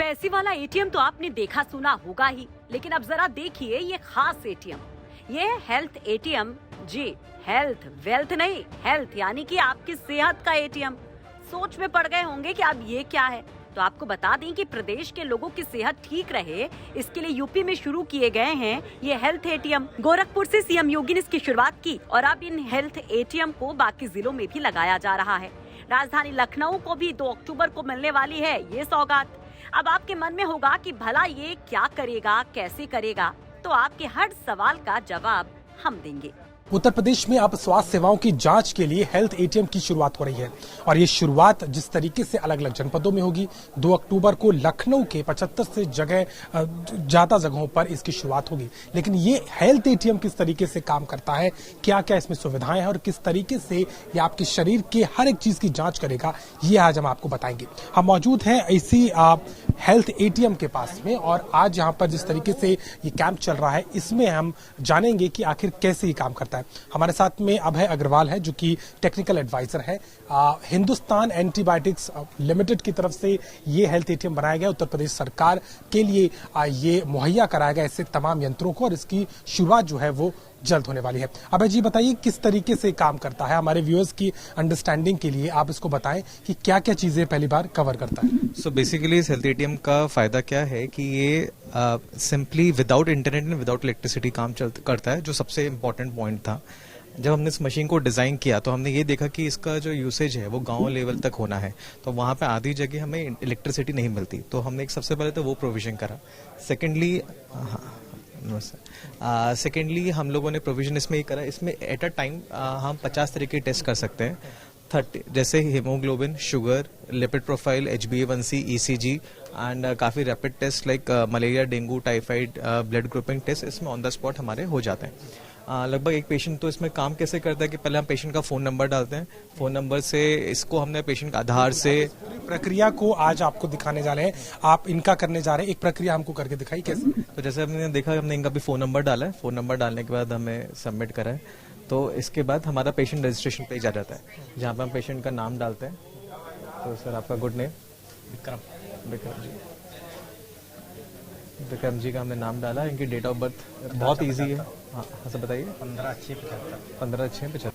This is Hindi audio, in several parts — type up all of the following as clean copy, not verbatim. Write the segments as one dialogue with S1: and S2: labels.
S1: ऐसी वाला एटीएम तो आपने देखा सुना होगा ही, लेकिन अब जरा देखिए ये खास एटीएम। ये है हेल्थ एटीएम। जी, हेल्थ वेल्थ नहीं, हेल्थ यानी कि आपकी सेहत का एटीएम। सोच में पड़ गए होंगे कि अब ये क्या है, तो आपको बता दें कि प्रदेश के लोगों की सेहत ठीक रहे, इसके लिए यूपी में शुरू किए गए हैं ये हेल्थ एटीएम। गोरखपुर से सीएम योगी ने इसकी शुरुआत की और अब इन हेल्थ एटीएम को बाकी जिलों में भी लगाया जा रहा है। राजधानी लखनऊ को भी 2 अक्टूबर को मिलने वाली है ये सौगात। अब आपके मन में होगा कि भला ये क्या करेगा, कैसे करेगा, तो आपके हर सवाल का जवाब हम देंगे।
S2: उत्तर प्रदेश में अब स्वास्थ्य सेवाओं की जांच के लिए हेल्थ एटीएम की शुरुआत हो रही है और ये शुरुआत जिस तरीके से अलग अलग जनपदों में होगी, 2 अक्टूबर को लखनऊ के 75 से ज्यादा जगहों पर इसकी शुरुआत होगी। लेकिन ये हेल्थ एटीएम किस तरीके से काम करता है, क्या क्या इसमें सुविधाएं हैं और किस तरीके से ये आपके शरीर के हर एक चीज की जांच करेगा, ये आज हम आपको बताएंगे। हम मौजूद हैं इसी हेल्थ एटीएम के पास में और आज यहाँ पर जिस तरीके से ये कैंप चल रहा है, इसमें हम जानेंगे कि आखिर कैसे ये काम करता है। हमारे साथ में अभय अग्रवाल है जो कि टेक्निकल एडवाइजर है। हिंदुस्तान एंटीबायोटिक्स लिमिटेड की तरफ से ये हेल्थ एटीएम बनाया गया, उत्तर प्रदेश सरकार के लिए ये मुहैया कराया गया ऐसे तमाम यंत्रों को और इसकी शुरुआत जो है वो जल्द होने वाली है। अभय जी बताइए किस तरीके से काम करता है, हमारे व्यूअर्स की अंडरस्टैंडिंग के लिए आप इसको बताएं कि क्या क्या चीजें पहली बार कवर करता है।
S3: सो बेसिकली इस हेल्थ एटीएम का फायदा क्या है कि ये simply without internet and without electricity काम करता है, जो सबसे इम्पोर्टेंट पॉइंट था। जब हमने इस मशीन को डिजाइन किया तो हमने ये देखा कि इसका जो यूसेज है वो गांव लेवल तक होना है, तो वहां पे आधी जगह हमें इलेक्ट्रिसिटी नहीं मिलती, तो हमने एक सबसे पहले तो वो प्रोविजन करा। सेकेंडली हम लोगों ने प्रोविजन इसमें ये करा, इसमें एट अ टाइम हम 50 तरह के टेस्ट कर सकते हैं। 30 जैसे haemoglobin, sugar, lipid profile, HbA1c, ECG and काफ़ी rapid test like malaria, dengue, typhoid, blood grouping test इसमें ऑन द स्पॉट हमारे हो जाते हैं। लगभग एक पेशेंट तो इसमें काम कैसे करता है कि पहले हम पेशेंट का फ़ोन नंबर डालते हैं, फ़ोन नंबर से इसको हमने पेशेंट का आधार से
S2: प्रक्रिया को आज आपको दिखाने जा रहे हैं, आप इनका करने जा रहे हैं। एक प्रक्रिया हमको करके दिखाई कैसे।
S3: तो जैसे हमने देखा, हमने इनका भी फ़ोन नंबर डाला है, फ़ोन नंबर डालने के बाद हमें सबमिट करा है, तो इसके बाद हमारा पेशेंट रजिस्ट्रेशन पेज आ जाता है जहाँ पर हम पेशेंट का नाम डालते हैं। तो सर आपका गुड नेम? विक्रम जी का हमने नाम डाला, इनकी डेट ऑफ बर्थ बहुत इजी है। हाँ सर बताइए। 15/6/75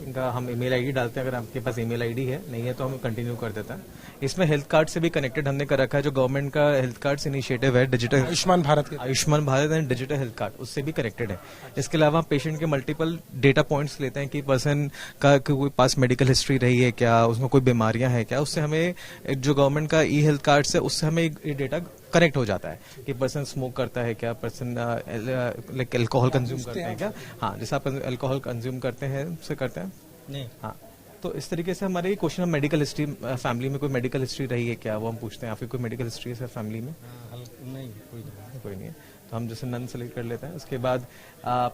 S3: इनका हम ईमेल आईडी डालते हैं, अगर आपके पास ईमेल आईडी है, नहीं है तो हम कंटिन्यू कर देते हैं। इसमें हेल्थ कार्ड से भी कनेक्टेड हमने कर रखा है, जो गवर्नमेंट का हेल्थ कार्ड इनिशिएटिव है, digital Ayushman Bharat and digital health card, उससे भी कनेक्टेड है। इसके अलावा पेशेंट के मल्टीपल डेटा पॉइंट्स लेते हैं कि पर्सन का कोई पास मेडिकल हिस्ट्री रही है क्या, उसमें कोई बीमारियां हैं क्या, उससे हमें जो गवर्नमेंट का ई हेल्थ कार्ड से उससे हमें ये डेटा कनेक्ट हो जाता है कि पर्सन स्मोक करता है क्या, पर्सन लाइक अल्कोहल कंज्यूम करते हैं क्या। हाँ, जैसे आप अल्कोहल कंज्यूम करते हैं उससे करते हैं नहीं। हाँ, तो इस तरीके से हमारे क्वेश्चन, मेडिकल हिस्ट्री, फैमिली में कोई मेडिकल हिस्ट्री रही है क्या, वो हम पूछते हैं। आपकी कोई मेडिकल हिस्ट्री है सर फैमिली में? नहीं, कोई नहीं है, तो हम जैसे नन सेलेक्ट कर लेते हैं। उसके बाद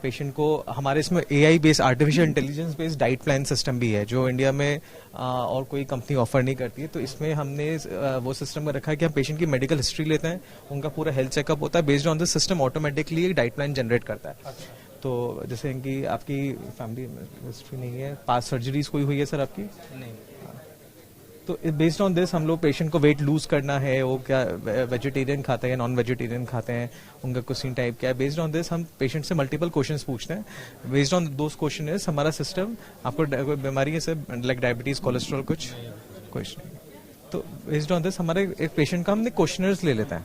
S3: पेशेंट को हमारे इसमें AI based, artificial intelligence based diet plan system भी है, जो इंडिया में और कोई कंपनी ऑफर नहीं करती है। तो इसमें हमने वो सिस्टम में रखा है कि हम पेशेंट की मेडिकल हिस्ट्री लेते हैं, उनका पूरा हेल्थ चेकअप होता है, based on this system automatically एक डाइट प्लान जनरेट करता है। तो जैसे इनकी आपकी फैमिली हिस्ट्री नहीं है, पास सर्जरीज कोई हुई है सर आपकी? नहीं। तो बेस्ड ऑन दिस हम लोग पेशेंट को वेट लूज करना है, वो क्या वेजिटेरियन खाते हैं या नॉन वेजिटेरियन खाते हैं, उनका क्वेश्चन टाइप क्या है, बेस्ड ऑन दिस हम पेशेंट से मल्टीपल क्वेश्चंस पूछते हैं। Based on those question is हमारा सिस्टम, आपको कोई बीमारी है सर लाइक डायबिटीज, कोलेस्ट्रॉल, कुछ नहीं, तो बेस्ड ऑन दिस हमारे एक पेशेंट का हमने क्वेश्चनर्स ले लेते हैं।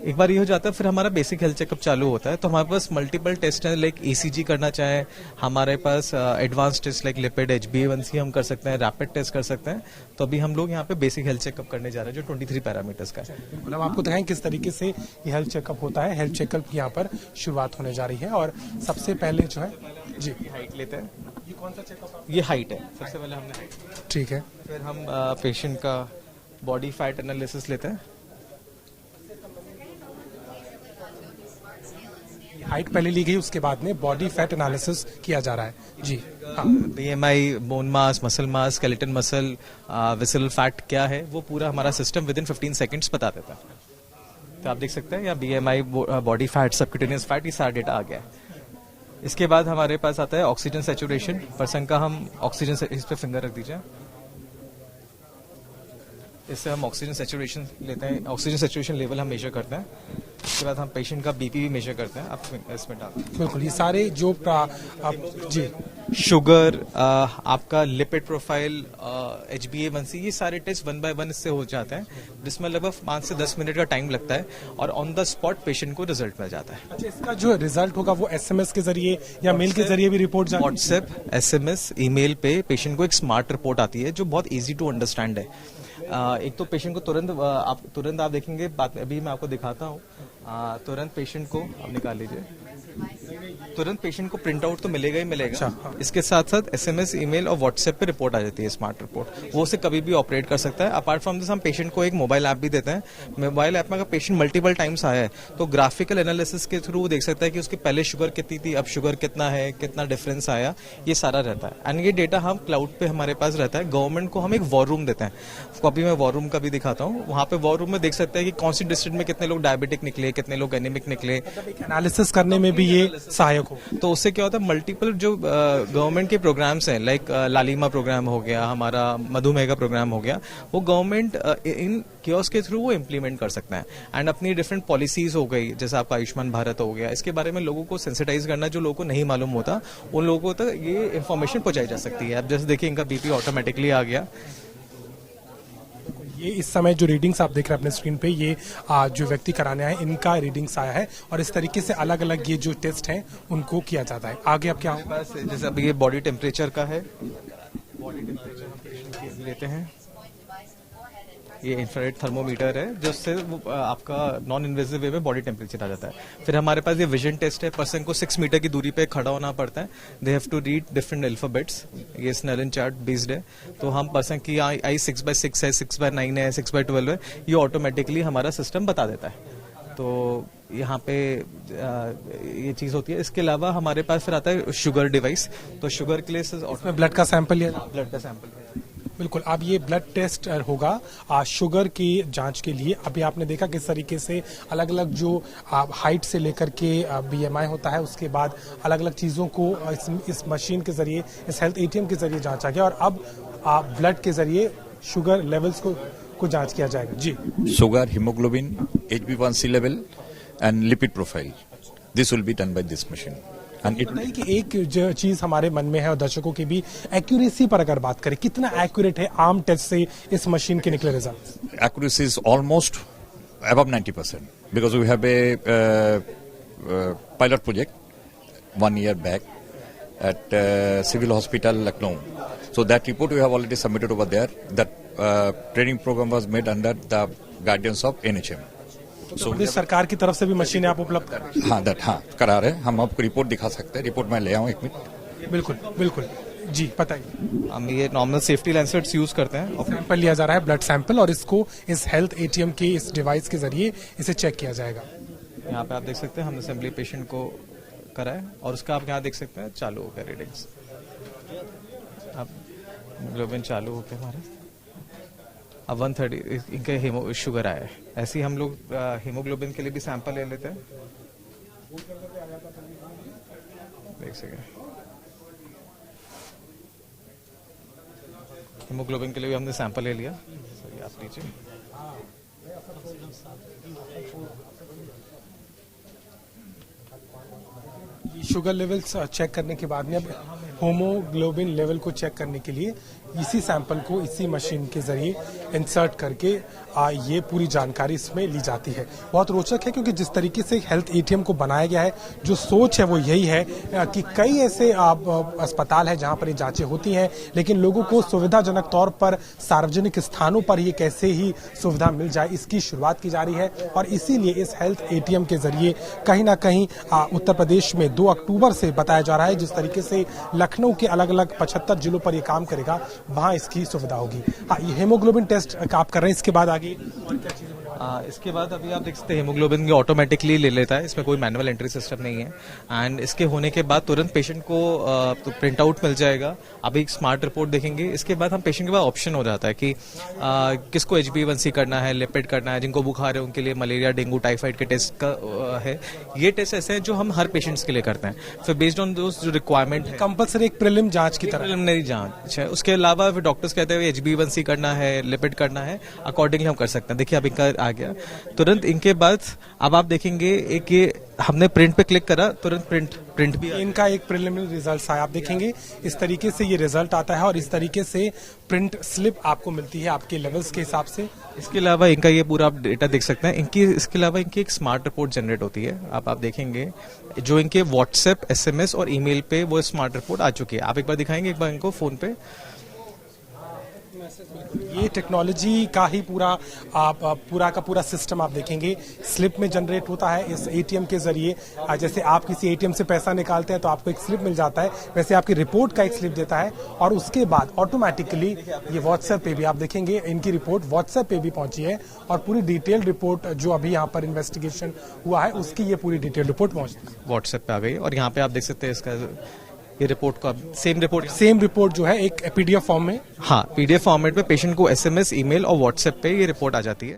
S3: एक बार ये हो जाता है, फिर हमारा बेसिक हेल्थ चेकअप चालू होता है। तो हमारे पास मल्टीपल टेस्ट हैं, लाइक ECG करना चाहे, हमारे पास advance test like lipid, HbA1c हम कर सकते हैं, रैपिड टेस्ट कर सकते हैं। तो अभी हम लोग यहाँ पे बेसिक हेल्थ चेकअप करने जा रहे हैं, जो 23 पैरामीटर्स का है।
S2: मतलब आपको दिखाएं किस तरीके से ये हेल्थ चेकअप होता है। हेल्थ चेकअप की यहाँ पर शुरुआत होने जा रही है और सबसे पहले जो है जी
S3: हाइट लेते हैं। ये कौन सा चेकअप? ये हाइट है, सबसे पहले हमने हाइट।
S2: ठीक है,
S3: फिर हम पेशेंट का बॉडी फैट एनालिसिस लेते हैं।
S2: हाइट पहले ली गई, उसके बाद में बॉडी फैट एनालिसिस किया जा रहा है जी। हाँ,
S3: BMI, bone mass, muscle mass, skeleton muscle, visceral fat क्या है, वो पूरा हमारा सिस्टम विद इन 15 सेकंड्स बता देता है। तो आप देख सकते हैं, या BMI, body fat, subcutaneous fat, ये सारा डेटा आ गया है। इसके बाद हमारे पास आता है ऑक्सीजन सैचुरेशन पर्सन का। हम ऑक्सीजन, इस पे फिंगर रख दीजिए, इससे हम ऑक्सीजन सेचुरेशन लेते हैं, ऑक्सीजन सेचुरेशन लेवल हम मेजर करते हैं। उसके बाद हम पेशेंट का बीपी भी मेजर करते हैं। आप इसमें डालते हैं
S2: बिल्कुल, ये सारे जो जी
S3: शुगर, आपका लिपिड प्रोफाइल, HbA1c, ये सारे टेस्ट 1 बाय 1 इससे हो जाते हैं, जिसमें लगभग 5 से 10 मिनट का टाइम लगता है और ऑन द स्पॉट पेशेंट को रिजल्ट मिल जाता है।
S2: अच्छा, इसका जो रिजल्ट होगा वो SMS के जरिए या मेल के जरिए भी रिपोर्ट जाएगी?
S3: व्हाट्सएप, SMS, ईमेल पे पेशेंट को एक स्मार्ट रिपोर्ट आती है जो बहुत इजी टू अंडरस्टैंड है। एक तो पेशेंट को तुरंत आप देखेंगे, अभी मैं आपको दिखाता हूँ। तुरंत पेशेंट को आप निकाल लीजिए, तुरंत पेशेंट को प्रिंट आउट तो मिलेगा ही मिलेगा। इसके साथ साथ SMS, ईमेल और व्हाट्सएप पे रिपोर्ट आ जाती है, स्मार्ट रिपोर्ट। वो उसे कभी भी ऑपरेट कर सकता है। अपार्ट फ्रॉम दिस हम पेशेंट को एक मोबाइल ऐप भी देते हैं। मोबाइल ऐप में अगर पेशेंट मल्टीपल टाइम्स आया है तो ग्राफिकल एनालिसिस के थ्रू देख सकता है कि उसकी पहले शुगर कितनी थी, अब शुगर कितना है, कितना डिफरेंस आया, ये सारा रहता है। एंड ये डेटा हम क्लाउड पे हमारे पास रहता है। गवर्नमेंट को हम एक वॉर रूम देते हैं, अभी मैं वॉर रूम का भी दिखाता हूँ। वहाँ पे वॉर रूम में देख सकते हैं कि कौन सी डिस्ट्रिक्ट में कितने लोग डायबिटिक निकले, कितने लोग एनीमिक निकले।
S2: एनालिसिस करने में भी ये सहायक हो।
S3: तो उससे क्या होता है, मल्टीपल जो गवर्नमेंट के प्रोग्राम्स हैं, लाइक लालिमा प्रोग्राम हो गया, हमारा मधुमेह का प्रोग्राम हो गया, वो गवर्नमेंट इन कियोस्क के थ्रू वो इम्प्लीमेंट कर सकते हैं। एंड अपनी डिफरेंट पॉलिसीज हो गई, जैसे आपका आयुष्मान भारत हो गया, इसके बारे में लोगों को सेंसिटाइज करना, जो लोगों को नहीं मालूम होता उन लोगों तक ये इन्फॉर्मेशन पहुंचाई जा सकती है। अब जैसे देखिए, इनका बीपी ऑटोमेटिकली आ गया।
S2: ये इस समय जो रीडिंग्स आप देख रहे हैं अपने स्क्रीन पे, ये जो व्यक्ति कराने आए इनका रीडिंग्स आया है और इस तरीके से अलग अलग ये जो टेस्ट हैं उनको किया जाता है। आगे अब क्या होगा?
S3: जैसे अभी ये बॉडी टेम्परेचर का है, बॉडी टेम्परेचर हम पेशेंट की लेते हैं। ये इंफ्रारेड थर्मोमीटर है जिससे आपका नॉन इन्वेजिव वे में बॉडी टेम्परेचर आ जाता है। फिर हमारे पास ये विजन टेस्ट है। पर्सन को 6 मीटर की दूरी पे खड़ा होना पड़ता है। They have to read different alphabets. ये स्नेलन चार्ट बेस्ड है। तो हम पर्सन की आई 6/6 है, 6/9 है, 6/12 है, ये ऑटोमेटिकली हमारा सिस्टम बता देता है। तो यहाँ पे ये चीज होती है। इसके अलावा हमारे पास फिर आता है शुगर डिवाइस। तो शुगर के लिए
S2: ब्लड का सैंपल लिया,
S3: ब्लड का सैंपल।
S2: बिल्कुल, अब ये ब्लड टेस्ट होगा शुगर की जांच के लिए। अभी आपने देखा किस तरीके से अलग अलग जो हाइट से लेकर के BMI होता है, उसके बाद अलग अलग चीज़ों को इस मशीन के जरिए, इस हेल्थ ATM के जरिए जांचा गया और अब ब्लड के जरिए शुगर लेवल्स को जांच किया जाएगा। जी,
S4: sugar, haemoglobin, HbA1c level and lipid profile, this will be done by this machine.
S2: बताइए कि एक चीज हमारे मन में है और दर्शकों की भी, एक्यूरेसी पर अगर बात करें, कितना एक्यूरेट है आम टेस्ट से इस मशीन के निकले result?
S4: Accuracy is almost above 90% because we have a pilot project 1 year back at Civil Hospital, Lucknow. So that report we have already submitted over there. That training program was made under the guidance of NHM.
S2: So सरकार की तरफ से भी मशीनें आप उपलब्ध कर रहे हैं?
S4: हाँ, करा रहे हैं। हम आपको रिपोर्ट दिखा सकते हैं। रिपोर्ट मैं ले आऊँ 1 मिनट।
S2: बिल्कुल जी, बताइए।
S3: हम ये नॉर्मल सेफ्टी लेंसेट्स यूज करते हैं।
S2: सैंपल लिया जा रहा है, ब्लड सैंपल, और इसको इस हेल्थ ATM के इस डिवाइस के जरिए इसे चेक किया जाएगा।
S3: यहाँ पे आप देख सकते हैं हमने असेंबली पेशेंट को करा है और उसका आप यहाँ देख सकते हैं चालू हो गया रीडिंग्स। अब ग्लोबिन चालू हो गया हमारा। अब 130 इनके शुगर आया है। ऐसे ही हम लोग हीमोग्लोबिन के लिए भी सैंपल ले लेते हैं। देख सके हीमोग्लोबिन के लिए भी हमने सैंपल ले लिया। आप लीजिए।
S2: शुगर लेवल्स चेक करने के बाद में अब होमोग्लोबिन लेवल को चेक करने के लिए इसी सैंपल को इसी मशीन के जरिए इंसर्ट करके ये पूरी जानकारी इसमें ली जाती है। बहुत रोचक है क्योंकि जिस तरीके से हेल्थ ATM को बनाया गया है, जो सोच है वो यही है कि कई ऐसे अस्पताल है जहां पर ये जांचें होती हैं, लेकिन लोगों को सुविधाजनक तौर पर सार्वजनिक स्थानों पर ये कैसे ही सुविधा मिल जाए, इसकी शुरुआत की जा रही है। और इसीलिए इस हेल्थ ATM के जरिए कहीं ना कहीं उत्तर प्रदेश में 2 अक्टूबर से बताया जा रहा है, जिस तरीके से लखनऊ के अलग अलग 75 जिलों पर ये काम करेगा, वहां इसकी सुविधा होगी। हाँ, ये हेमोग्लोबिन टेस्ट आप कर रहे हैं, इसके बाद आगे और क्या चीजें?
S3: इसके बाद अभी आप देख सकते हैं हेमोग्लोबिन ऑटोमेटिकली ले लेता है, इसमें कोई मैनुअल एंट्री सिस्टम नहीं है। एंड इसके होने के बाद तुरंत पेशेंट को तो प्रिंट आउट मिल जाएगा। अभी एक स्मार्ट रिपोर्ट देखेंगे। इसके बाद हम पेशेंट के पास ऑप्शन हो जाता है कि किसको HbA1c करना है, लिपिड करना है, जिनको बुखार है उनके लिए मलेरिया, डेंगू, टाइफाइड के टेस्ट का है। ये टेस्ट ऐसे हैं जो हम हर पेशेंट्स के लिए करते हैं, फिर बेस्ड ऑन दोस जो रिक्वायरमेंट है।
S2: कंपल्सरी एक प्रीलिम जांच की तरह,
S3: प्रिलिमिनरी जांच है। उसके अलावा फिर डॉक्टर्स कहते हैं HbA1c करना है, लिपिड करना है, अकॉर्डिंगली हम कर सकते हैं। देखिए अब इनका आ गया तुरंत। इनके बाद अब आप देखेंगे एक ये हमने प्रिंट पे क्लिक करा, तुरंत प्रिंट भी
S2: इनका एक प्रिलिमिनरी रिजल्ट है। आप देखेंगे इस तरीके से ये रिजल्ट आता है और इस तरीके से प्रिंट स्लिप आपको मिलती है आपके लेवल्स के हिसाब से।
S3: इसके अलावा इनका ये पूरा आप डेटा देख सकते हैं। इनकी इसके अलावा इनकी एक स्मार्ट रिपोर्ट जनरेट होती है। आप देखेंगे जो इनके व्हाट्सएप, SMS और ईमेल पे वो स्मार्ट रिपोर्ट आ चुकी है। आप एक बार दिखाएंगे एक बार इनको फोन पे।
S2: ये टेक्नोलॉजी का ही पूरा का पूरा सिस्टम आप देखेंगे स्लिप में जनरेट होता है इस ATM के जरिए। जैसे आप किसी ATM से पैसा निकालते हैं तो आपको एक स्लिप मिल जाता है, वैसे आपकी रिपोर्ट का एक स्लिप देता है और उसके बाद ऑटोमेटिकली ये व्हाट्सएप पे भी आप देखेंगे इनकी रिपोर्ट व्हाट्सएप पे भी पहुंची है और पूरी डिटेल रिपोर्ट जो अभी यहाँ पर इन्वेस्टिगेशन हुआ है उसकी ये पूरी डिटेल रिपोर्ट पहुंचती है,
S3: व्हाट्सएप पे आ गई। और यहाँ पे आप देख सकते हैं इसका ये रिपोर्ट को, सेम रिपोर्ट
S2: जो है एक PDF फॉर्म में,
S3: हाँ PDF फॉर्मेट में पेशेंट को SMS, ईमेल और व्हाट्सएप पे ये रिपोर्ट आ जाती है।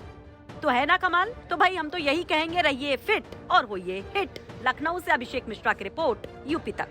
S1: तो है ना कमाल। तो भाई हम तो यही कहेंगे, रहिए फिट और होइए हिट। लखनऊ से अभिषेक मिश्रा की रिपोर्ट, UP तक।